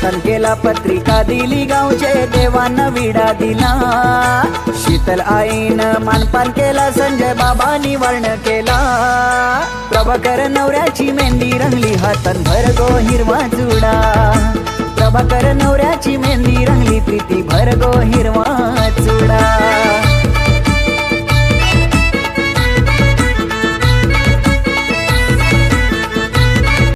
दर्शन केला पत्रिका दिली गावचे देवांना विडा दिला शीतल आईनं मानपान केला संजय बाबांनी वर्ण केला प्रभाकर नवऱ्याची मेहंदी रंगली हातान भरगो हिरवा चुडा प्रभाकर नवऱ्याची मेहंदी रंगली प्रीती भरगो हिरवा चुडा